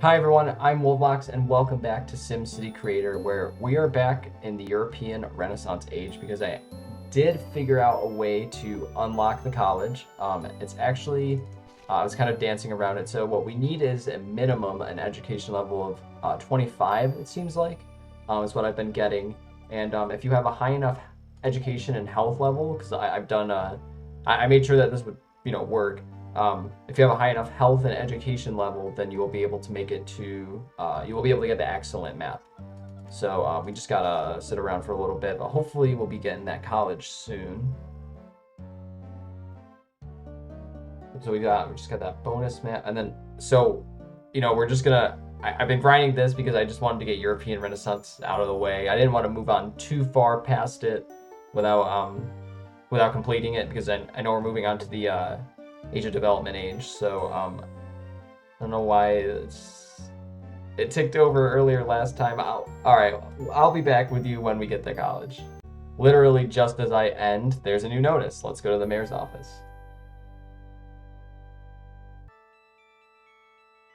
Hi everyone, I'm Wolfbox and welcome back to SimCity Creator, where we are back in the European Renaissance age because I did figure out a way to unlock the college. It's actually, I was kind of dancing around it. So what we need is a minimum, an education level of 25, it seems like, is what I've been getting. And if you have a high enough education and health level, because I've done, I made sure that this would, work. If you have a high enough health and education level, then you will be able to make it to, you will be able to get the excellent map. So we just gotta sit around for a little bit, but hopefully we'll be getting that college soon. So we just got that bonus map, and then, so, we're just gonna, I've been grinding this because I just wanted to get European Renaissance out of the way. I didn't want to move on too far past it without completing it, because I know we're moving on to the, Age of Development age, so I don't know why it ticked over earlier last time. Alright, I'll be back with you when we get to college. Literally just as I end, there's a new notice. Let's go to the mayor's office.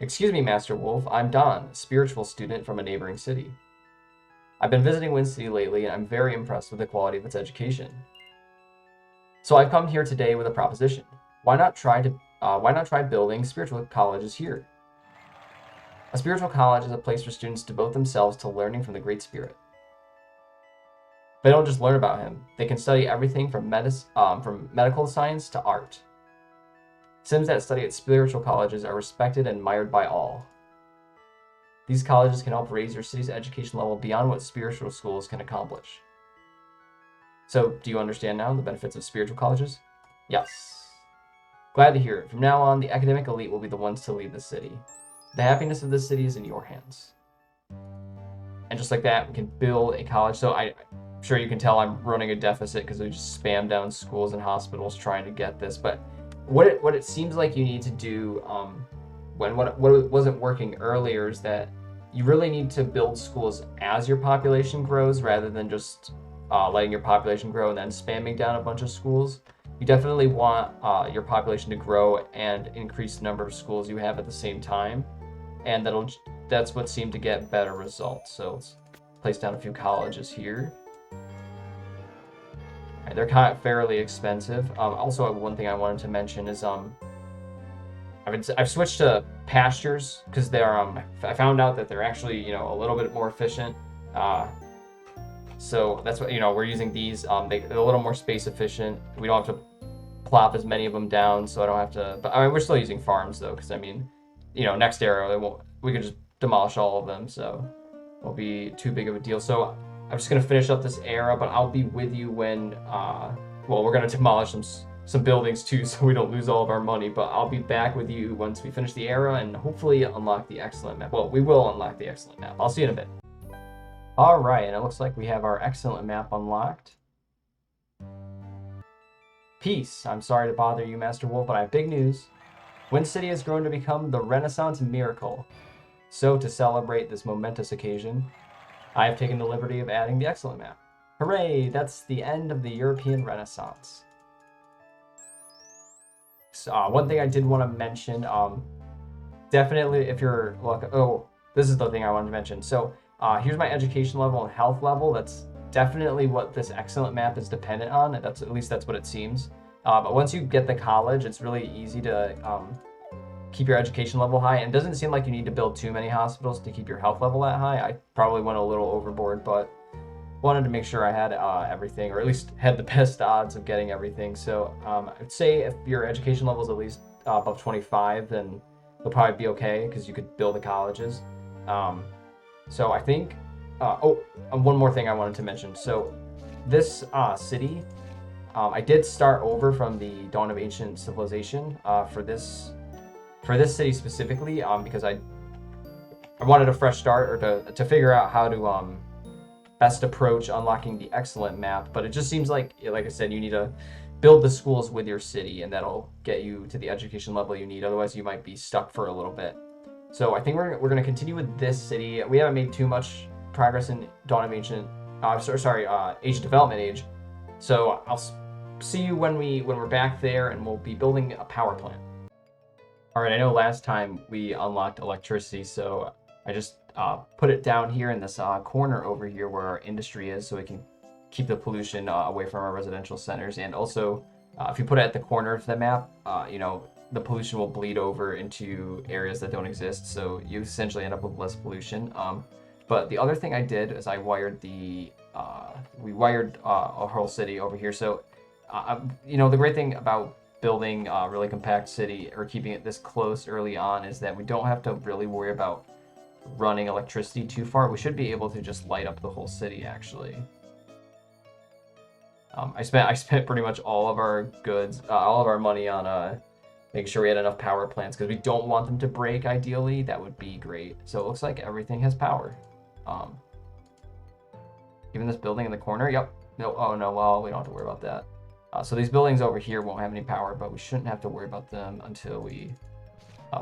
Excuse me, Master Wolf, I'm Don, a spiritual student from a neighboring city. I've been visiting Wind City lately, and I'm very impressed with the quality of its education. So I've come here today with a proposition. Why not try building spiritual colleges here? A spiritual college is a place for students to devote themselves to learning from the Great Spirit. They don't just learn about him. They can study everything from medical science to art. Sims that study at spiritual colleges are respected and admired by all. These colleges can help raise your city's education level beyond what spiritual schools can accomplish. So, do you understand now the benefits of spiritual colleges? Yes. Glad to hear it. From now on, the academic elite will be the ones to lead the city. The happiness of this city is in your hands. And just like that, we can build a college. So I'm sure you can tell I'm running a deficit because we just spam down schools and hospitals trying to get this. But what it seems like you need to do, what wasn't working earlier, is that you really need to build schools as your population grows rather than just letting your population grow and then spamming down a bunch of schools. You definitely want your population to grow and increase the number of schools you have at the same time, and that's what seemed to get better results. So let's place down a few colleges here. Right, they're kind of fairly expensive. Also, one thing I wanted to mention is I've switched to pastures because they're I found out that they're actually a little bit more efficient. So that's what we're using these. They're a little more space efficient. We don't have to plop as many of them down, so I don't have to. But we're still using farms though, because next era we can just demolish all of them, so it won't be too big of a deal. So I'm just gonna finish up this era, but I'll be with you when we're gonna demolish some buildings too, so we don't lose all of our money. But I'll be back with you once we finish the era and hopefully unlock the excellent map. Well, we will unlock the excellent map. I'll see you in a bit. All right, and it looks like we have our excellent map unlocked. Peace. I'm sorry to bother you, Master Wolf, but I have big news. Wind City has grown to become the Renaissance Miracle. So, to celebrate this momentous occasion, I have taken the liberty of adding the excellent map. Hooray! That's the end of the European Renaissance. So, one thing I did want to mention, definitely if you're this is the thing I wanted to mention. So, here's my education level and health level. That's definitely what this excellent map is dependent on. At least that's what it seems. But once you get the college, it's really easy to keep your education level high. And it doesn't seem like you need to build too many hospitals to keep your health level that high. I probably went a little overboard, but wanted to make sure I had everything, or at least had the best odds of getting everything. So I'd say if your education level is at least above 25, then you'll probably be okay because you could build the colleges. So I think, one more thing I wanted to mention. So this city, I did start over from the Dawn of Ancient Civilization for this city specifically, because I wanted a fresh start, or to figure out how to best approach unlocking the excellent map. But it just seems like I said, you need to build the schools with your city, and that'll get you to the education level you need. Otherwise, you might be stuck for a little bit. So I think we're going to continue with this city. We haven't made too much progress in Dawn of Ancient, Age of Development age. So I'll see you when we're back there, and we'll be building a power plant. All right, I know last time we unlocked electricity, so I just put it down here in this corner over here where our industry is, so we can keep the pollution away from our residential centers. And also, if you put it at the corner of the map, the pollution will bleed over into areas that don't exist, so you essentially end up with less pollution. But the other thing I did is I wired we wired a whole city over here. So, the great thing about building a really compact city or keeping it this close early on is that we don't have to really worry about running electricity too far. We should be able to just light up the whole city, actually. I spent pretty much all of our goods, all of our money on making sure we had enough power plants because we don't want them to break. Ideally, that would be great. So it looks like everything has power. Even this building in the corner. Yep. No. Oh no. Well, we don't have to worry about that. So these buildings over here won't have any power, but we shouldn't have to worry about them until we.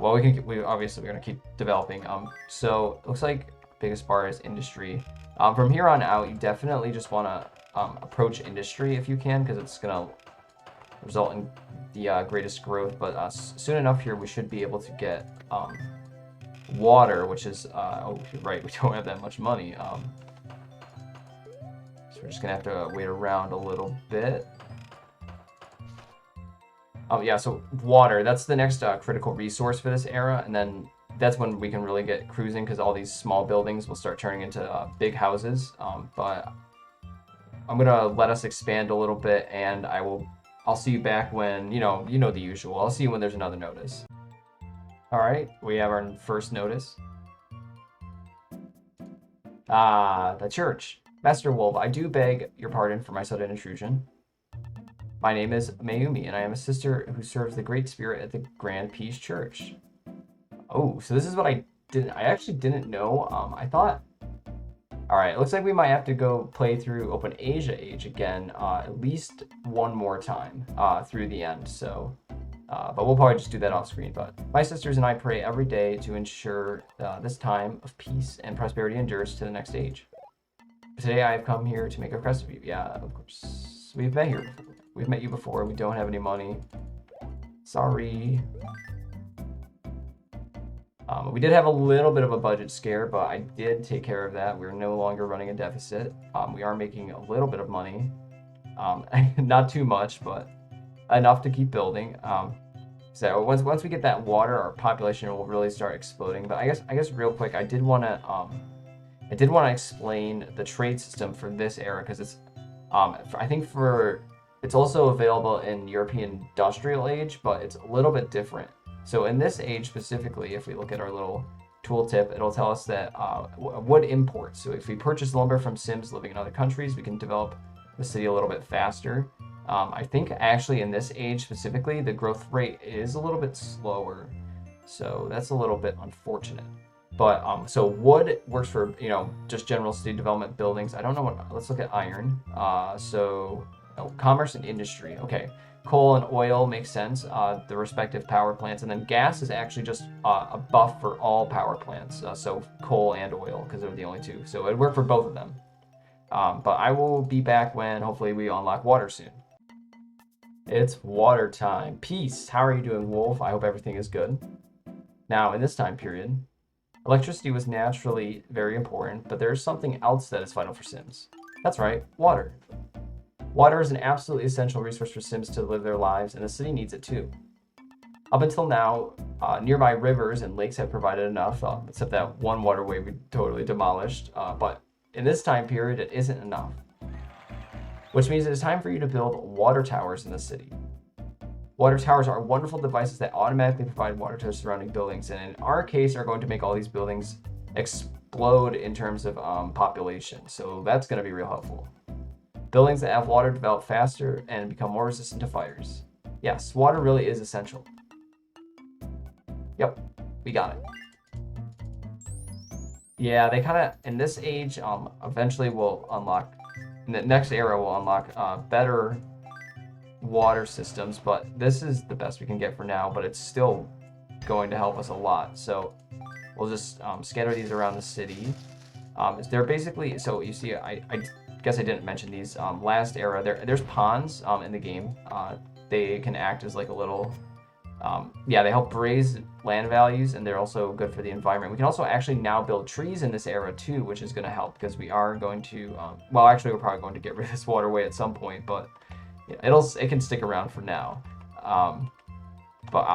We obviously we're gonna keep developing. So it looks like biggest bar is industry. From here on out, you definitely just want to approach industry if you can, because it's gonna result in the greatest growth. But soon enough here, we should be able to get water, which is oh right, we don't have that much money. So we're just gonna have to wait around a little bit. Yeah, so water, that's the next critical resource for this era, and then that's when we can really get cruising because all these small buildings will start turning into big houses. But I'm gonna let us expand a little bit, and I'll see you back when, you know the usual. I'll see you when there's another notice. All right, we have our first notice. The church. Master Wolf, I do beg your pardon for my sudden intrusion. My name is Mayumi, and I am a sister who serves the Great Spirit at the Grand Peace Church. Oh, so this is what I actually didn't know. I thought... Alright, it looks like we might have to go play through Open Asia Age again, at least one more time, through the end, so... but we'll probably just do that off screen. But my sisters and I pray every day to ensure this time of peace and prosperity endures to the next age. Today I have come here to make a request of you. Yeah, of course. We've been here before. We've met you before. We don't have any money. Sorry. We did have a little bit of a budget scare, but I did take care of that. We're no longer running a deficit. We are making a little bit of money. Not too much, but enough to keep building. So once we get that water, our population will really start exploding. But I guess real quick, I did want to explain the trade system for this era because it's it's also available in European Industrial Age, but it's a little bit different. So in this age specifically, if we look at our little tooltip, it'll tell us that wood imports. So if we purchase lumber from Sims living in other countries, we can develop the city a little bit faster. I think actually in this age specifically, the growth rate is a little bit slower. So that's a little bit unfortunate. But so wood works for, just general city development buildings. I don't know let's look at iron. Commerce and industry. Okay. Coal and oil makes sense, the respective power plants. And then gas is actually just a buff for all power plants. So coal and oil, because they're the only two. So it'd work for both of them. But I will be back when hopefully we unlock water soon. It's water time. Peace. How are you doing, Wolf? I hope everything is good. Now, in this time period, electricity was naturally very important, but there's something else that is vital for Sims. That's right, water. Water is an absolutely essential resource for Sims to live their lives, and the city needs it too. Up until now, nearby rivers and lakes have provided enough, except that one waterway we totally demolished, but in this time period, it isn't enough. Which means it is time for you to build water towers in the city. Water towers are wonderful devices that automatically provide water to surrounding buildings, and in our case are going to make all these buildings explode in terms of population, so that's going to be real helpful. Buildings that have water develop faster and become more resistant to fires. Yes, water really is essential. Yep, we got it. Yeah, they kind of, in this age, eventually will unlock, in the next era will unlock better water systems, but this is the best we can get for now, but it's still going to help us a lot. So we'll just scatter these around the city. They're basically, so you see, I guess I didn't mention these. Last era, there's ponds in the game. They can act as like a little Yeah, they help raise land values, and they're also good for the environment. We can also actually now build trees in this era too, which is going to help because we are going to, well, actually, we're probably going to get rid of this waterway at some point, but yeah, it can stick around for now.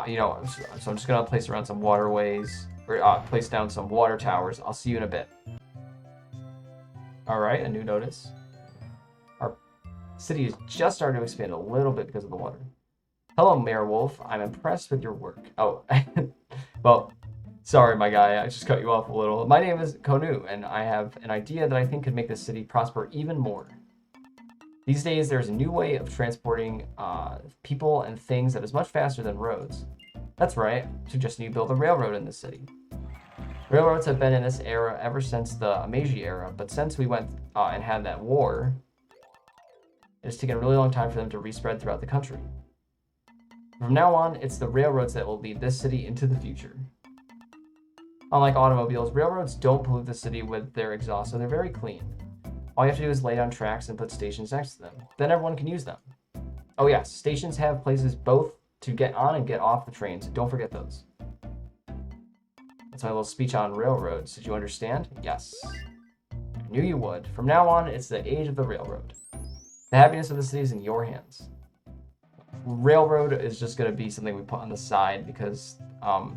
You know, so I'm just going to place around some waterways, or place down some water towers. I'll see you in a bit. All right, a new notice. Our city is just starting to expand a little bit because of the water. Hello, Mayor Wolf. I'm impressed with your work. Oh, well, sorry, my guy. I just cut you off a little. My name is Konu, and I have an idea that I think could make this city prosper even more. These days, there's a new way of transporting people and things that is much faster than roads. That's right. Suggesting you build a railroad in this city. Railroads have been in this era ever since the Meiji era, but since we went and had that war, it has taken a really long time for them to respread throughout the country. From now on, it's the railroads that will lead this city into the future. Unlike automobiles, railroads don't pollute the city with their exhaust, so they're very clean. All you have to do is lay down tracks and put stations next to them. Then everyone can use them. Oh yes, stations have places both to get on and get off the trains. Don't forget those. That's my little speech on railroads. Did you understand? Yes. I knew you would. From now on, it's the age of the railroad. The happiness of the city is in your hands. Railroad is just going to be something we put on the side because I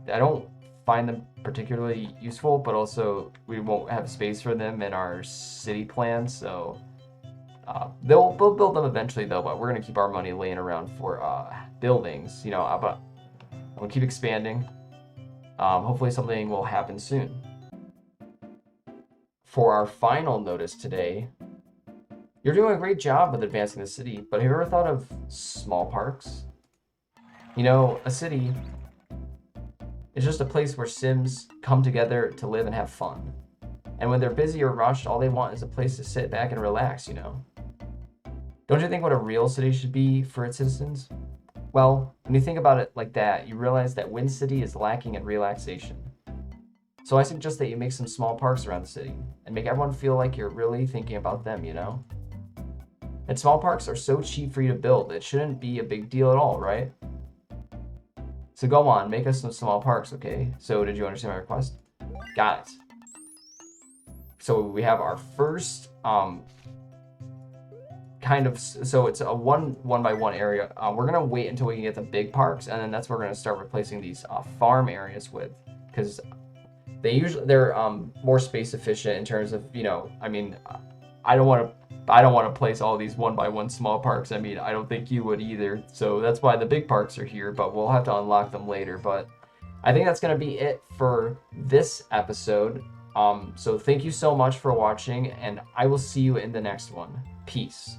don't find them particularly useful, but also we won't have space for them in our city plan, so we'll build them eventually though, but we're going to keep our money laying around for buildings, you know, but we'll keep expanding. Hopefully something will happen soon. For our final notice today, you're doing a great job with advancing the city, but have you ever thought of small parks? You know, a city is just a place where Sims come together to live and have fun. And when they're busy or rushed, all they want is a place to sit back and relax, you know? Don't you think what a real city should be for its citizens? Well, when you think about it like that, you realize that Wind City is lacking in relaxation. So I suggest that you make some small parks around the city and make everyone feel like you're really thinking about them, you know? And small parks are so cheap for you to build, it shouldn't be a big deal at all, right? So go on, make us some small parks, okay? So did you understand my request? Got it. So we have our first so it's a one by one area. We're gonna wait until we can get the big parks, and then that's what we're gonna start replacing these farm areas with, because they're more space efficient in terms of, you know, I mean, I don't want to place all these one by one small parks. I mean, I don't think you would either. So that's why the big parks are here, but we'll have to unlock them later. But I think that's going to be it for this episode. So thank you so much for watching, and I will see you in the next one. Peace.